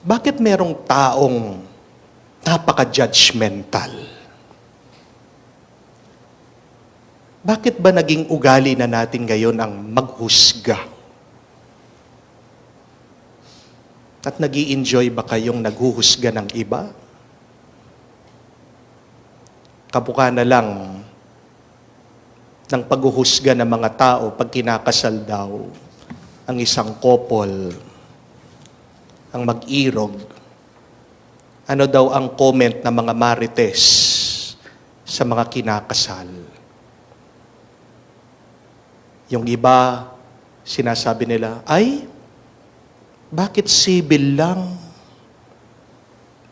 Bakit merong taong napaka-judgmental? Bakit ba naging ugali na natin ngayon ang maghusga? At nag-i-enjoy ba kayong naghuhusga ng iba? Kabuka na lang ng paghuhusga ng mga tao pag kinakasal daw ang isang couple, ang mag-irog. Ano daw ang comment ng mga marites sa mga kinakasal? Yung iba, sinasabi nila, ay, bakit civil lang?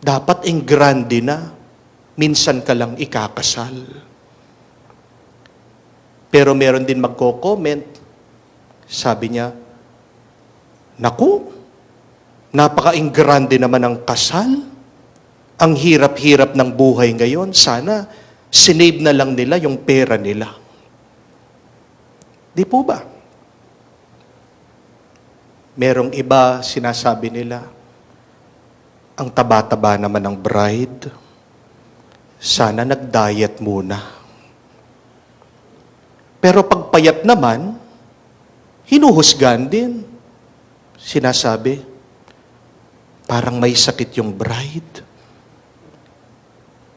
Dapat ang grande na. Minsan ka lang ikakasal. Pero meron din magko-comment, sabi niya, naku, napaka-ingrande naman ang kasal. Ang hirap-hirap ng buhay ngayon. Sana, sinave na lang nila yung pera nila. Di po ba? Merong iba, sinasabi nila, ang taba-taba naman ng bride, sana nag-diet muna. Pero pag payat naman, hinuhusgan din. Sinasabi, parang may sakit yung bride.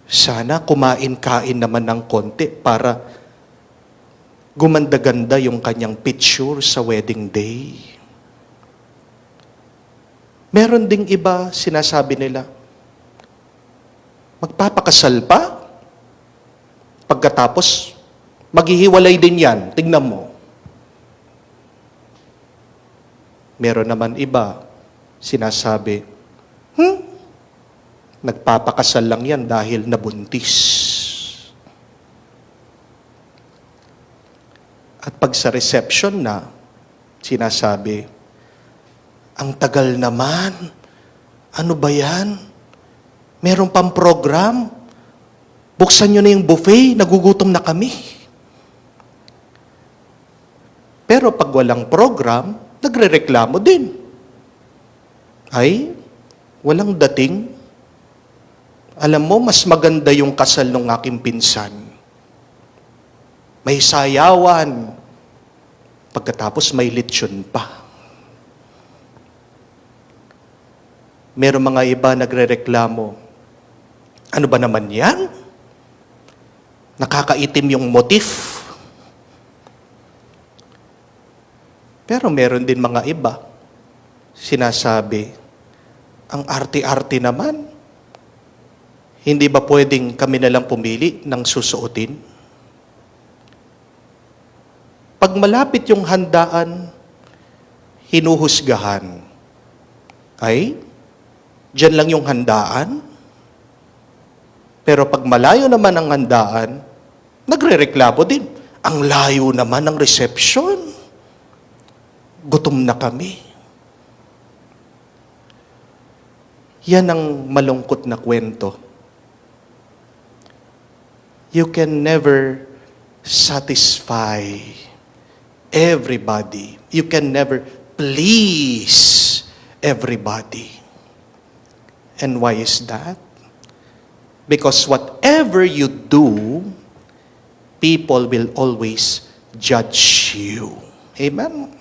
Sana kumain-kain naman ng konti para gumanda-ganda yung kanyang picture sa wedding day. Meron ding iba, sinasabi nila, magpapakasal pa? Pagkatapos, maghihiwalay din yan. Tingnan mo. Meron naman iba, sinasabi, nagpapakasal lang yan dahil nabuntis. At pag sa reception na, sinasabi, ang tagal naman. Ano ba yan? Meron pang program? Buksan nyo na yung buffet, nagugutom na kami. Pero pag walang program, nagrereklamo din. Ay, walang dating. Alam mo, mas maganda yung kasal ng aking pinsan. May sayawan. Pagkatapos may lechon pa. Meron mga iba nagrereklamo. Ano ba naman yan? Nakakaitim yung motif. Pero meron din mga iba, sinasabi, ang arte-arte naman, hindi ba pwedeng kami nalang pumili ng susuotin? Pag malapit yung handaan, hinuhusgahan. Ay, diyan lang yung handaan. Pero pag malayo naman ang handaan, nagrereklamo din. Ang layo naman ng reception. Gutom na kami. Yan ang malungkot na kwento. You can never satisfy everybody. You can never please everybody. And why is that? Because whatever you do, people will always judge you. Amen?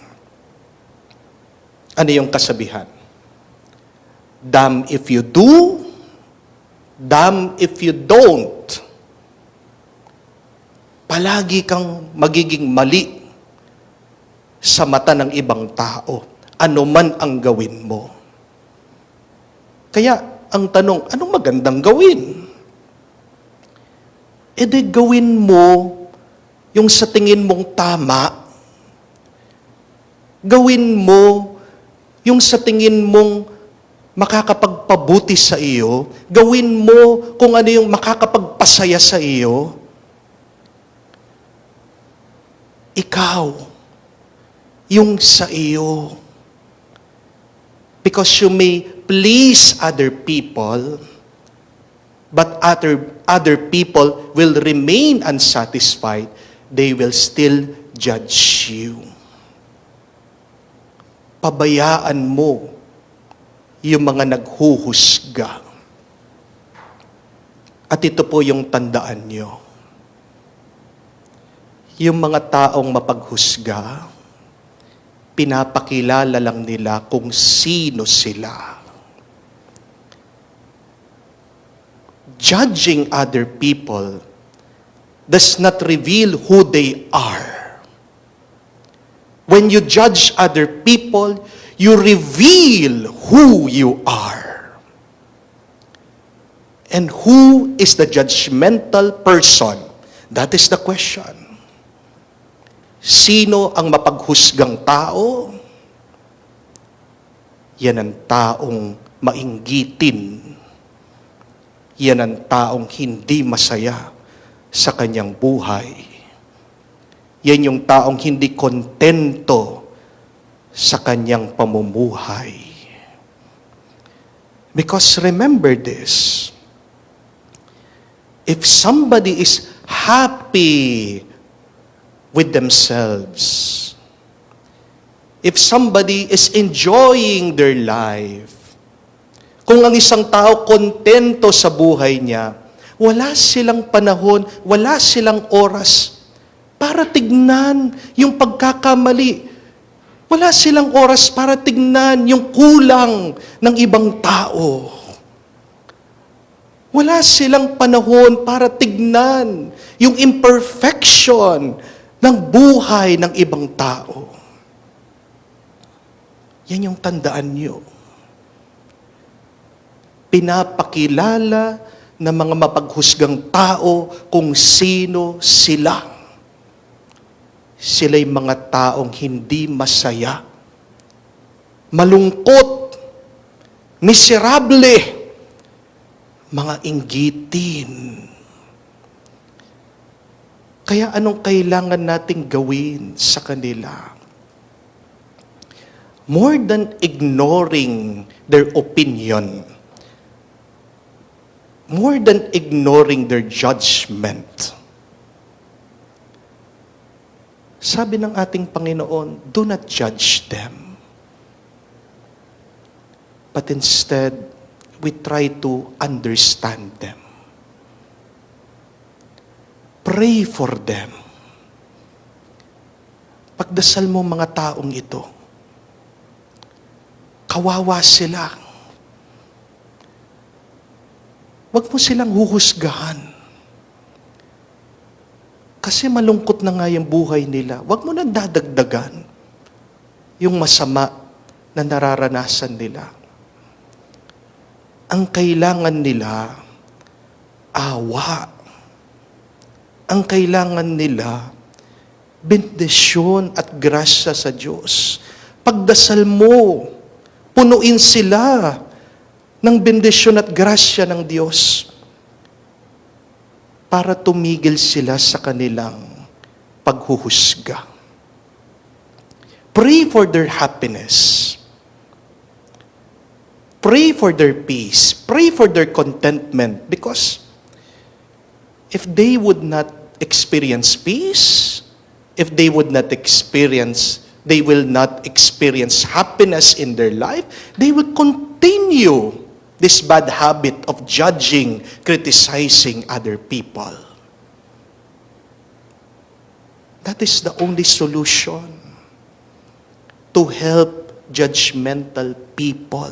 Ano yung kasabihan? Damn if you do, damn if you don't. Palagi kang magiging mali sa mata ng ibang tao, ano man ang gawin mo. Kaya, ang tanong, anong magandang gawin? E di gawin mo yung sa tingin mong tama. Gawin mo yung sa tingin mong makakapagpabuti sa iyo. Gawin mo kung ano yung makakapagpasaya sa iyo. Ikaw, yung sa iyo. Because you may please other people, but other people will remain unsatisfied. They will still judge you. Pabayaan mo yung mga naghuhusga. At ito po yung tandaan nyo. Yung mga taong mapaghusga, pinapakilala lang nila kung sino sila. Judging other people does not reveal who they are. When you judge other people, you reveal who you are. And who is the judgmental person? That is the question. Sino ang mapaghusgang tao? Yan ang taong mainggitin. Yan ang taong hindi masaya sa kanyang buhay. Yan yung taong hindi kontento sa kanyang pamumuhay. Because remember this, if somebody is happy with themselves, if somebody is enjoying their life, kung ang isang tao kontento sa buhay niya, wala silang panahon, wala silang oras para tignan yung pagkakamali. Wala silang oras para tignan yung kulang ng ibang tao. Wala silang panahon para tignan yung imperfection ng buhay ng ibang tao. Yan yung tandaan nyo. Pinapakilala ng mga mapaghusgang tao kung sino sila. Sila'y mga taong hindi masaya, malungkot, miserable, mga inggitin. Kaya anong kailangan nating gawin sa kanila? More than ignoring their opinion, more than ignoring their judgment, sabi ng ating Panginoon, do not judge them. But instead, we try to understand them. Pray for them. Pagdasal mo mga taong ito, kawawa sila. Huwag mo silang huhusgahan. Kasi malungkot na nga yung buhay nila. Huwag mo nang dadagdagan yung masama na nararanasan nila. Ang kailangan nila, awa. Ang kailangan nila, bendisyon at grasya sa Diyos. Pagdasal mo, punuin sila ng bendisyon at grasya ng Diyos para tumigil sila sa kanilang paghuhusga. Pray for their happiness. Pray for their peace. Pray for their contentment. Because if they would not experience peace, if they will not experience happiness in their life, they will continue this bad habit of judging, criticizing other people. That is the only solution to help judgmental people.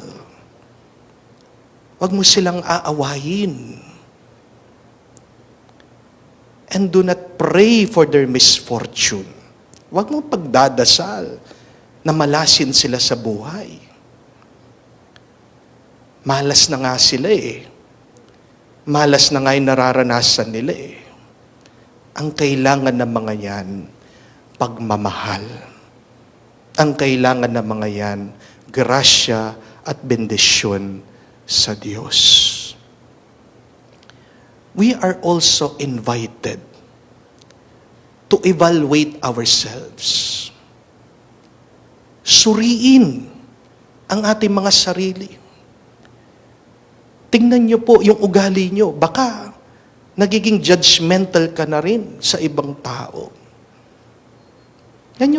Huwag mo silang aawayin. And do not pray for their misfortune. Huwag mo pagdadasal na malasin sila sa buhay. Malas na nga sila eh. Malas na nga yung nararanasan nila eh. Ang kailangan ng mga yan, pagmamahal. Ang kailangan ng mga yan, grasya at bendisyon sa Diyos. We are also invited to evaluate ourselves. Suriin ang ating mga sarili. Tingnan niyo po yung ugali niyo. Baka nagiging judgmental ka na rin sa ibang tao. Yan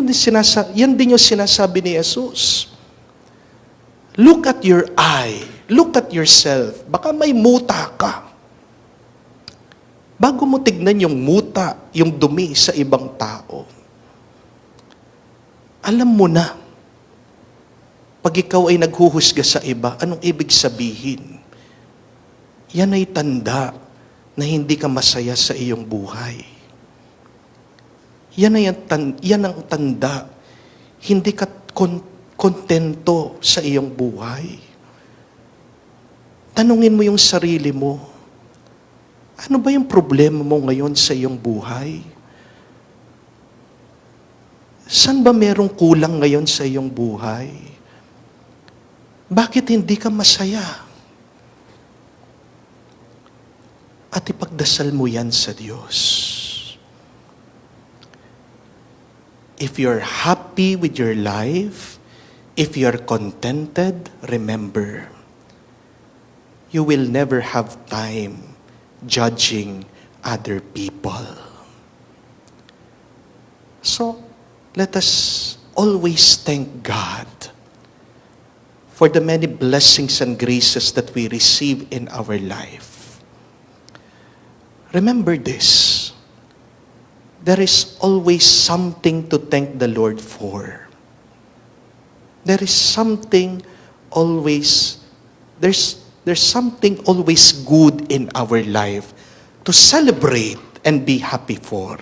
din yung sinasabi ni Jesus. Look at your eye. Look at yourself. Baka may muta ka. Bago mo tignan yung muta, yung dumi sa ibang tao, alam mo na, pag ikaw ay naghuhusga sa iba, anong ibig sabihin? Yan ay tanda na hindi ka masaya sa iyong buhay. Yan ang tanda, hindi ka kontento sa iyong buhay. Tanungin mo yung sarili mo, ano ba yung problema mo ngayon sa iyong buhay? Saan ba merong kulang ngayon sa iyong buhay? Bakit hindi ka masaya? At ipagdasal mo yan sa Diyos. If you're happy with your life, if you're contented, remember, you will never have time judging other people. So, let us always thank God for the many blessings and graces that we receive in our life. Remember this, there is always something to thank the Lord for. There is something always, there's something always good in our life to celebrate and be happy for.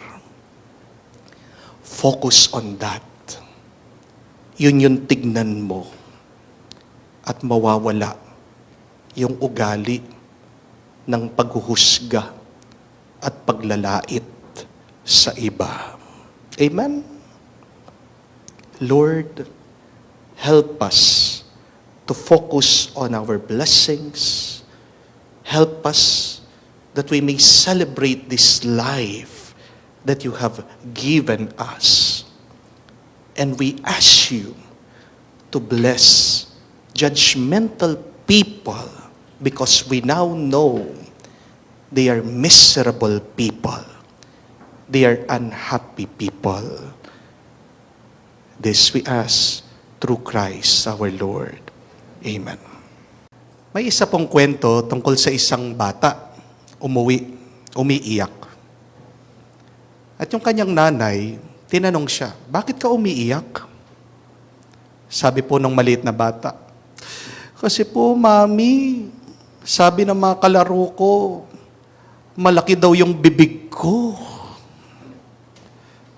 Focus on that. Yun yung tignan mo at mawawala yung ugali ng paghuhusga at paglalait sa iba. Amen? Lord, help us to focus on our blessings. Help us that we may celebrate this life that you have given us. And we ask you to bless judgmental people because we now know they are miserable people. They are unhappy people. This we ask through Christ our Lord. Amen. May isa pong kwento tungkol sa isang bata, umiiyak. At yung kanyang nanay, tinanong siya, bakit ka umiiyak? Sabi po ng maliit na bata, kasi po, Mami, sabi ng mga kalaro ko, malaki daw yung bibig ko.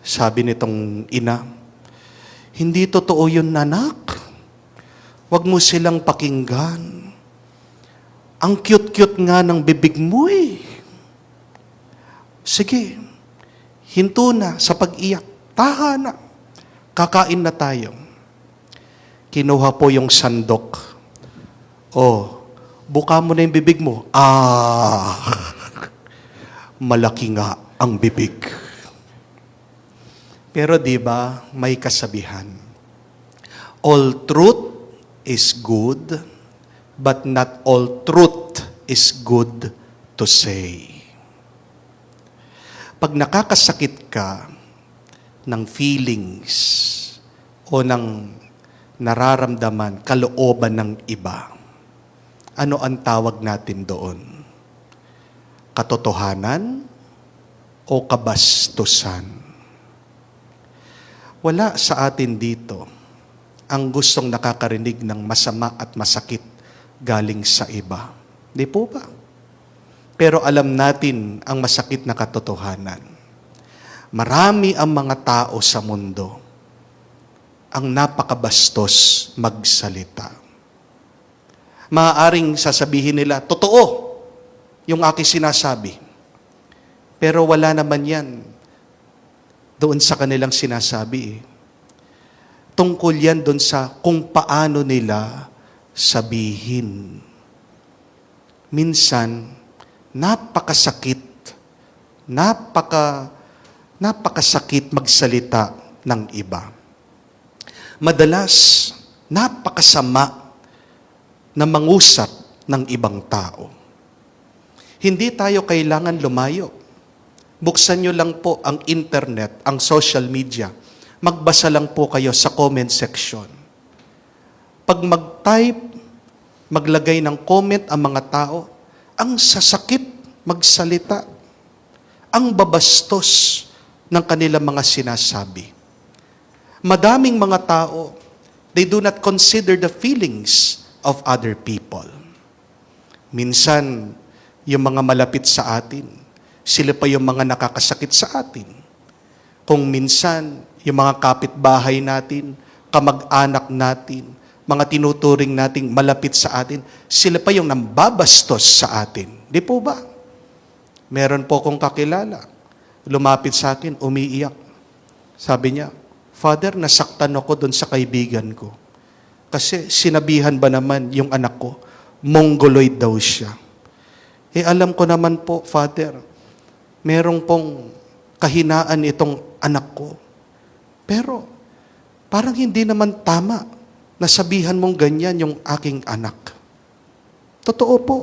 Sabi nitong ina, hindi totoo yun, anak. Huwag mo silang pakinggan. Ang cute-cute nga ng bibig mo eh. Sige, hinto na sa pag-iyak. Tahan na. Kakain na tayo. Kinuha po yung sandok. Oh, buka mo na yung bibig mo. Malaki nga ang bibig. Pero di ba may kasabihan? All truth is good, but not all truth is good to say. Pag nakakasakit ka ng feelings o ng nararamdaman, kalooban ng iba, ano ang tawag natin doon? Katotohanan o kabastusan? Wala sa atin dito ang gustong nakakarinig ng masama at masakit galing sa iba. Di po ba? Pero alam natin ang masakit na katotohanan. Marami ang mga tao sa mundo ang napakabastos magsalita. Maaaring sasabihin nila, totoo yung aking sinasabi. Pero wala naman yan doon sa kanilang sinasabi. Tungkol yan doon sa kung paano nila sabihin. Minsan, napakasakit magsalita ng iba. Madalas, napakasama na mangusap ng ibang tao. Hindi tayo kailangan lumayo. Buksan nyo lang po ang internet, ang social media. Magbasa lang po kayo sa comment section. Pag mag-type, maglagay ng comment ang mga tao, ang sasakit magsalita, ang babastos ng kanilang mga sinasabi. Madaming mga tao, they do not consider the feelings of other people. Minsan, yung mga malapit sa atin, sila pa yung mga nakakasakit sa atin. Kung minsan, yung mga kapitbahay natin, kamag-anak natin, mga tinuturing nating malapit sa atin, sila pa yung nambabastos sa atin. Di po ba? Meron po akong kakilala, lumapit sa akin, umiiyak. Sabi niya, Father, nasaktan ako doon sa kaibigan ko. Kasi sinabihan ba naman yung anak ko, mongoloid daw siya. Alam ko naman po, Father, merong pong kahinaan itong anak ko. Pero, parang hindi naman tama na sabihan mong ganyan yung aking anak. Totoo po.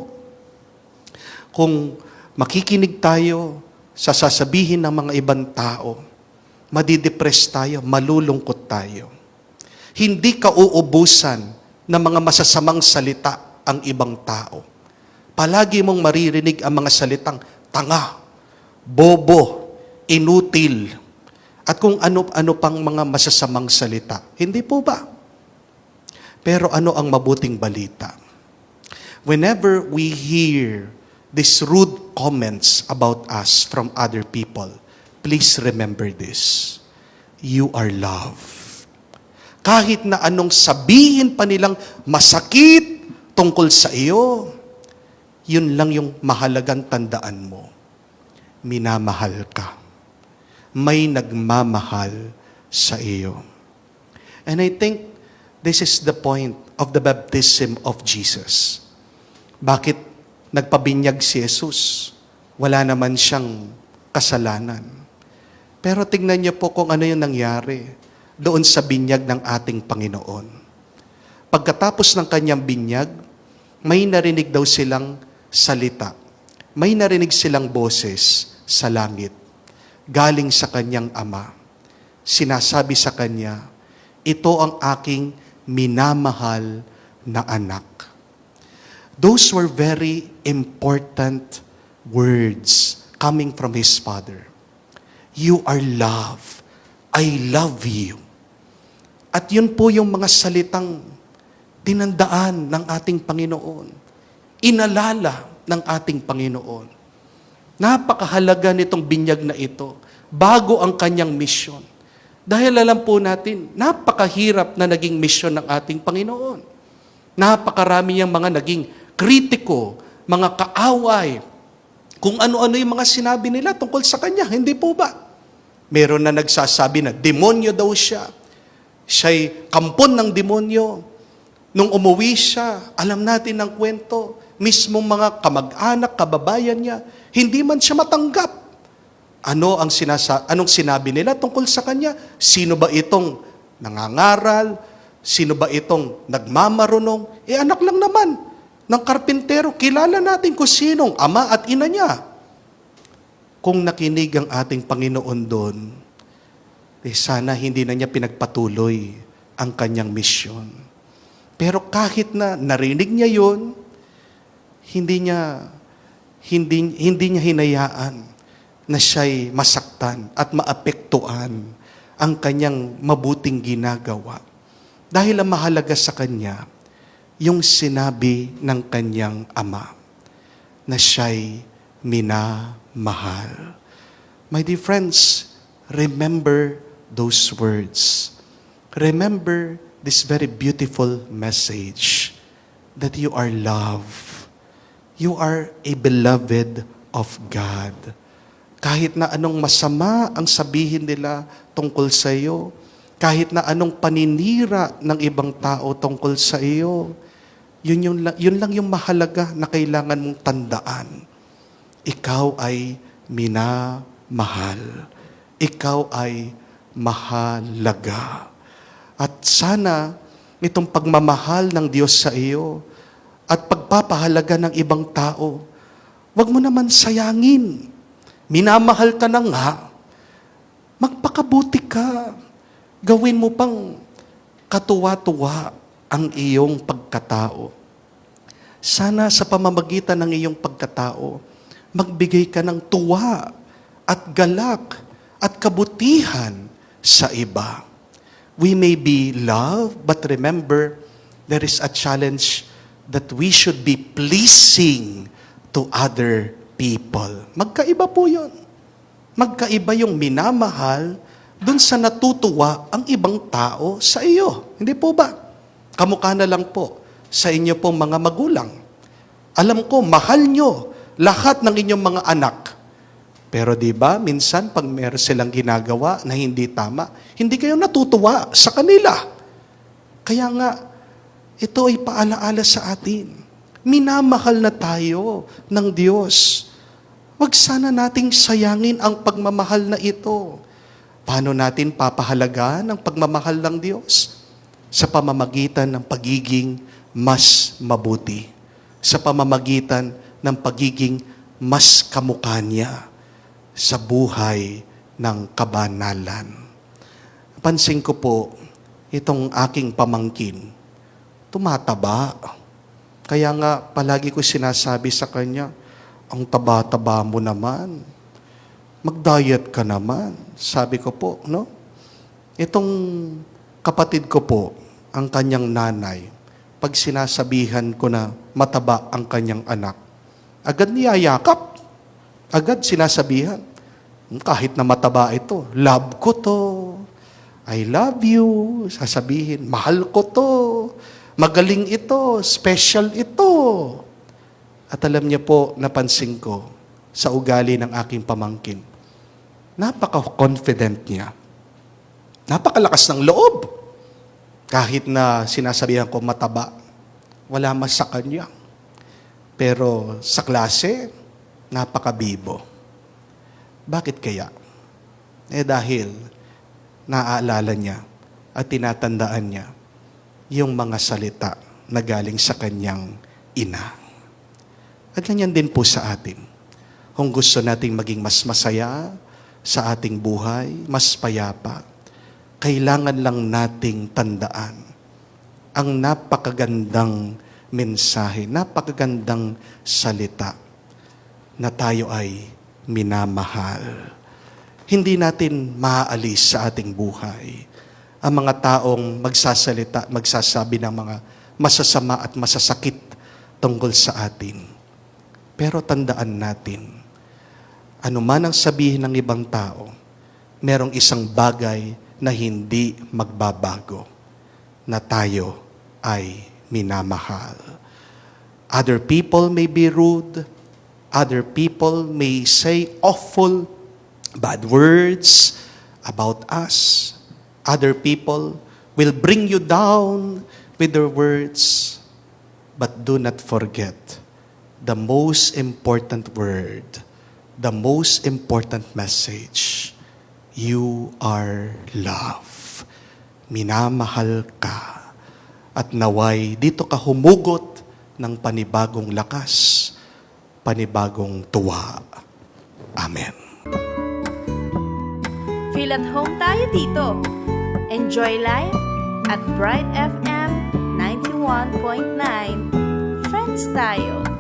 Kung makikinig tayo sa sasabihin ng mga ibang tao, madidepress tayo, malulungkot tayo. Hindi kauubusan ng mga masasamang salita ang ibang tao. Palagi mong maririnig ang mga salitang tanga, bobo, inutil, at kung ano-ano pang mga masasamang salita. Hindi po ba? Pero ano ang mabuting balita? Whenever we hear these rude comments about us from other people, please remember this. You are loved. Kahit na anong sabihin pa nilang masakit tungkol sa iyo, yun lang yung mahalagang tandaan mo. Minamahal ka. May nagmamahal sa iyo. And I think this is the point of the baptism of Jesus. Bakit nagpabinyag si Jesus? Wala naman siyang kasalanan. Pero tingnan niyo po kung ano yung nangyari doon sa binyag ng ating Panginoon. Pagkatapos ng kanyang binyag, may narinig daw silang salita. May narinig silang boses sa langit, galing sa kanyang ama. Sinasabi sa kanya, ito ang aking minamahal na anak. Those were very important words coming from his Father. You are loved. I love you. At yun po yung mga salitang tinandaan ng ating Panginoon. Inalala ng ating Panginoon. Napakahalaga nitong binyag na ito bago ang kanyang misyon. Dahil alam po natin, napakahirap na naging misyon ng ating Panginoon. Napakarami niyang mga naging kritiko, mga kaaway, kung ano-ano yung mga sinabi nila tungkol sa kanya. Hindi po ba? Meron na nagsasabi na demonyo daw siya. Siya'y kampon ng demonyo. Nung umuwi siya, alam natin ang kwento, mismong mga kamag-anak, kababayan niya, hindi man siya matanggap. Anong sinabi nila tungkol sa kanya? Sino ba itong nangangaral? Sino ba itong nagmamarunong? Anak lang naman ng karpintero. Kilala natin kung sinong ama at ina niya. Kung nakinig ang ating Panginoon doon, sana hindi na niya pinagpatuloy ang kanyang misyon. Pero kahit na narinig niya yon, hindi niya hinayaan na siya'y masaktan at maapektuhan ang kanyang mabuting ginagawa. Dahil ang mahalaga sa kanya, yung sinabi ng kanyang ama, na siya'y minamahal. My dear friends, remember those words. Remember this very beautiful message that you are loved. You are a beloved of God. Kahit na anong masama ang sabihin nila tungkol sa iyo, kahit na anong paninira ng ibang tao tungkol sa iyo, yun lang yung mahalaga na kailangan mong tandaan. Ikaw ay minamahal. Ikaw ay mahalaga. At sana itong pagmamahal ng Diyos sa iyo at pagpapahalaga ng ibang tao, wag mo naman sayangin. Minamahal ka na nga, magpakabuti ka. Gawin mo pang katuwa-tuwa ang iyong pagkatao. Sana sa pamamagitan ng iyong pagkatao, magbigay ka ng tuwa at galak at kabutihan sa iba. We may be loved, but remember, there is a challenge that we should be pleasing to other people. Magkaiba po yun. Magkaiba yung minamahal dun sa natutuwa ang ibang tao sa iyo. Hindi po ba? Kamukha na lang po sa inyo pong mga magulang. Alam ko, mahal nyo lahat ng inyong mga anak. Pero di ba, minsan pag meron silang ginagawa na hindi tama, hindi kayo natutuwa sa kanila. Kaya nga, ito ay paalaala sa atin. Minamahal na tayo ng Diyos. Huwag sana nating sayangin ang pagmamahal na ito. Paano natin papahalagaan ang pagmamahal ng Diyos? Sa pamamagitan ng pagiging mas mabuti. Sa pamamagitan ng pagiging mas kamukha niya sa buhay ng kabanalan. Pansin ko po, itong aking pamangkin, tumataba. Kaya nga, palagi ko sinasabi sa kanya, ang taba-taba mo naman. Mag-diet ka naman. Sabi ko po, no? Itong kapatid ko po, ang kanyang nanay, pag sinasabihan ko na mataba ang kanyang anak, agad niyayakap. Agad sinasabihan. Kahit na mataba ito, love ko to. I love you. Sasabihin, mahal ko to. Magaling ito. Special ito. At alam niya po, napansin ko sa ugali ng aking pamangkin, napaka-confident niya. Napakalakas ng loob. Kahit na sinasabihan ko mataba, wala mas sa kanya. Pero sa klase, napakabibo. Bakit kaya? Dahil naaalala niya at tinatandaan niya yung mga salita na galing sa kanyang ina. At ganyan din po sa atin. Kung gusto nating maging mas masaya sa ating buhay, mas payapa, kailangan lang nating tandaan ang napakagandang mensahe, napakagandang salita na tayo ay minamahal. Hindi natin maaalis sa ating buhay ang mga taong magsasalita, magsasabi ng mga masasama at masasakit tungkol sa atin. Pero tandaan natin, anuman ang sabihin ng ibang tao, merong isang bagay na hindi magbabago, na tayo ay minamahal. Other people may be rude, other people may say awful, bad words about us. Other people will bring you down with their words, but do not forget the most important word, the most important message. You are love. Minamahal ka. At naway dito ka humugot ng panibagong lakas, panibagong tuwa. Amen. Feel at home tayo dito. Enjoy life at Bright FM 91.9. Friends tayo.